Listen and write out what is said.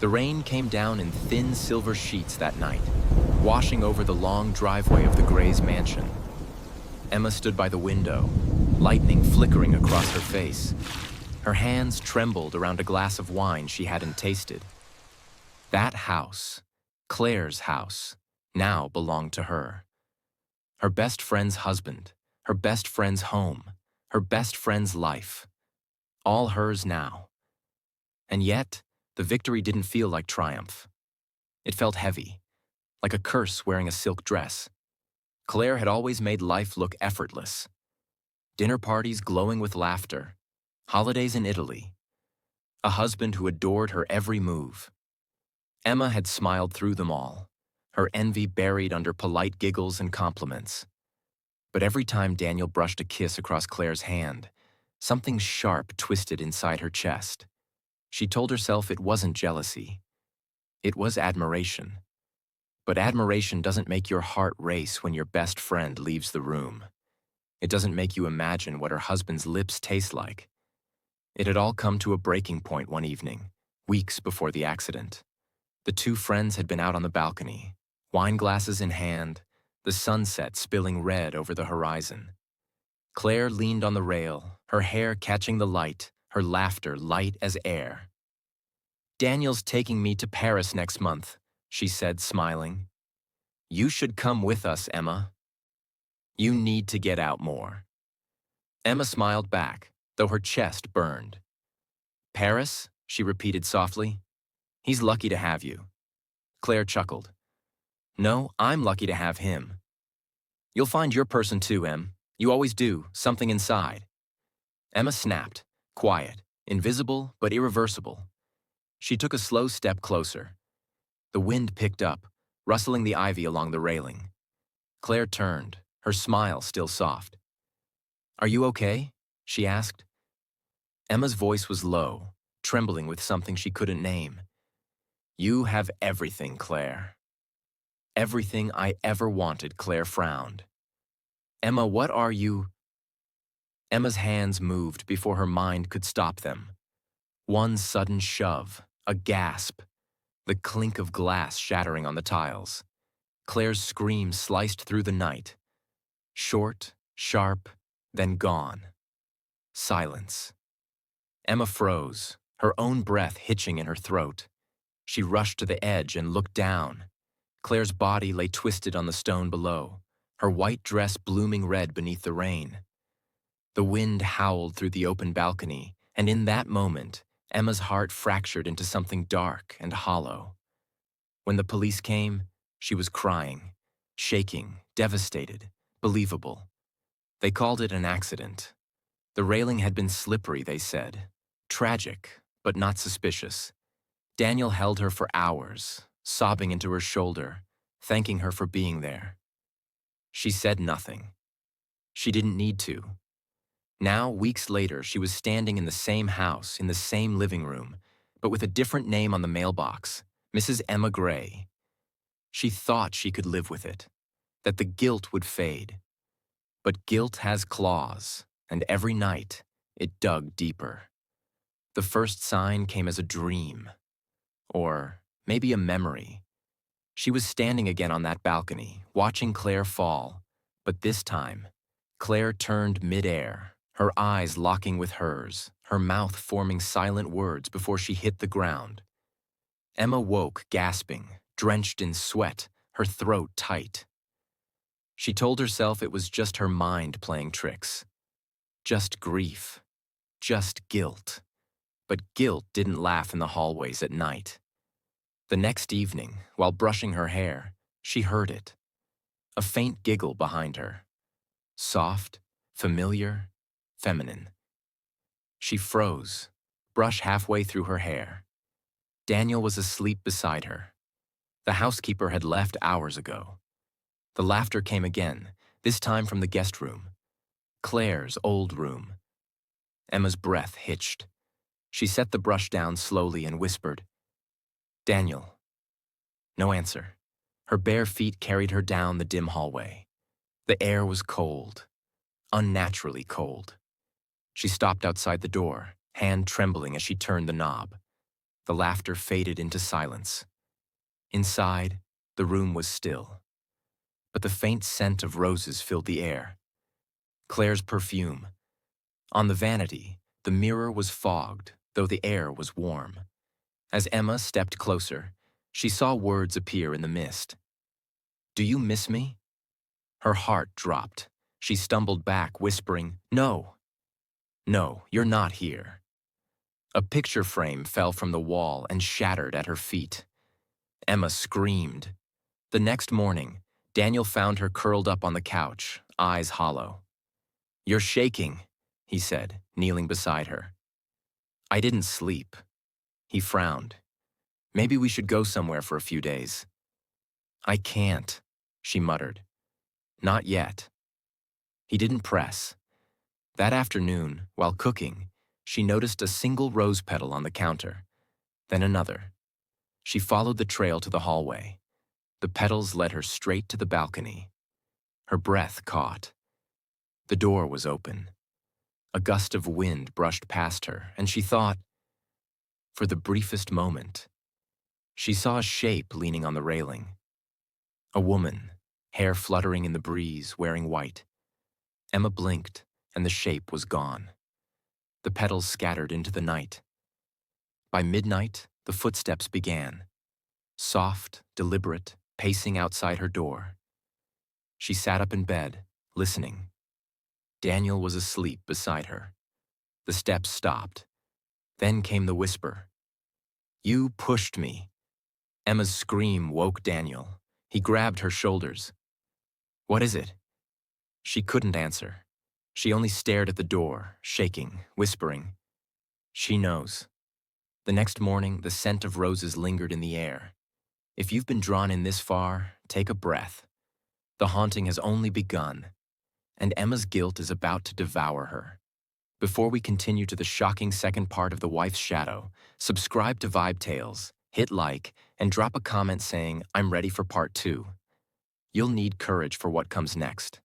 The rain came down in thin silver sheets that night, washing over the long driveway of the Gray's mansion. Emma stood by the window, lightning flickering across her face. Her hands trembled around a glass of wine she hadn't tasted. That house, Claire's house, now belonged to her. Her best friend's husband, her best friend's home, her best friend's life. All hers now. And yet, the victory didn't feel like triumph. It felt heavy, like a curse wearing a silk dress. Claire had always made life look effortless. Dinner parties glowing with laughter, holidays in Italy, a husband who adored her every move. Emma had smiled through them all, her envy buried under polite giggles and compliments. But every time Daniel brushed a kiss across Claire's hand, something sharp twisted inside her chest. She told herself it wasn't jealousy. It was admiration. But admiration doesn't make your heart race when your best friend leaves the room. It doesn't make you imagine what her husband's lips taste like. It had all come to a breaking point one evening, weeks before the accident. The two friends had been out on the balcony, wine glasses in hand, the sunset spilling red over the horizon. Claire leaned on the rail, her hair catching the light, her laughter light as air. "Daniel's taking me to Paris next month," she said, smiling. "You should come with us, Emma. You need to get out more." Emma smiled back, though her chest burned. "Paris?" she repeated softly. "He's lucky to have you." Claire chuckled. "No, I'm lucky to have him." "You'll find your person too, Em. You always do, something inside." Emma snapped, quiet, invisible but irreversible. She took a slow step closer. The wind picked up, rustling the ivy along the railing. Claire turned, her smile still soft. "Are you okay?" she asked. Emma's voice was low, trembling with something she couldn't name. "You have everything, Claire." "Everything I ever wanted," Claire frowned. "Emma, what are you—" Emma's hands moved before her mind could stop them. One sudden shove, a gasp, the clink of glass shattering on the tiles. Claire's scream sliced through the night. Short, sharp, then gone. Silence. Emma froze, her own breath hitching in her throat. She rushed to the edge and looked down. Claire's body lay twisted on the stone below, her white dress blooming red beneath the rain. The wind howled through the open balcony, and in that moment, Emma's heart fractured into something dark and hollow. When the police came, she was crying, shaking, devastated, believable. They called it an accident. The railing had been slippery, they said. Tragic, but not suspicious. Daniel held her for hours, sobbing into her shoulder, thanking her for being there. She said nothing. She didn't need to. Now, weeks later, she was standing in the same house, in the same living room, but with a different name on the mailbox, Mrs. Emma Gray. She thought she could live with it, that the guilt would fade. But guilt has claws, and every night, it dug deeper. The first sign came as a dream, or maybe a memory. She was standing again on that balcony, watching Claire fall, but this time, Claire turned midair, her eyes locking with hers, her mouth forming silent words before she hit the ground. Emma woke, gasping, drenched in sweat, her throat tight. She told herself it was just her mind playing tricks. Just grief. Just guilt. But guilt didn't laugh in the hallways at night. The next evening, while brushing her hair, she heard it. A faint giggle behind her. Soft, familiar, feminine. She froze, brush halfway through her hair. Daniel was asleep beside her. The housekeeper had left hours ago. The laughter came again, this time from the guest room. Claire's old room. Emma's breath hitched. She set the brush down slowly and whispered, "Daniel." No answer. Her bare feet carried her down the dim hallway. The air was cold, unnaturally cold. She stopped outside the door, hand trembling as she turned the knob. The laughter faded into silence. Inside, the room was still, but the faint scent of roses filled the air. Claire's perfume. On the vanity, the mirror was fogged, though the air was warm. As Emma stepped closer, she saw words appear in the mist. "Do you miss me?" Her heart dropped. She stumbled back, whispering, "No. No, you're not here." A picture frame fell from the wall and shattered at her feet. Emma screamed. The next morning, Daniel found her curled up on the couch, eyes hollow. "You're shaking," he said, kneeling beside her. "I didn't sleep." He frowned. "Maybe we should go somewhere for a few days." "I can't," she muttered. "Not yet." He didn't press. That afternoon, while cooking, she noticed a single rose petal on the counter, then another. She followed the trail to the hallway. The petals led her straight to the balcony. Her breath caught. The door was open. A gust of wind brushed past her, and she thought, for the briefest moment, she saw a shape leaning on the railing. A woman, hair fluttering in the breeze, wearing white. Emma blinked, and the shape was gone. The petals scattered into the night. By midnight, the footsteps began. Soft, deliberate, pacing outside her door. She sat up in bed, listening. Daniel was asleep beside her. The steps stopped. Then came the whisper. "You pushed me." Emma's scream woke Daniel. He grabbed her shoulders. "What is it?" She couldn't answer. She only stared at the door, shaking, whispering. "She knows." The next morning, the scent of roses lingered in the air. If you've been drawn in this far, take a breath. The haunting has only begun, and Emma's guilt is about to devour her. Before we continue to the shocking second part of The Wife's Shadow, subscribe to Vibe Tales, hit like, and drop a comment saying, "I'm ready for part 2. You'll need courage for what comes next.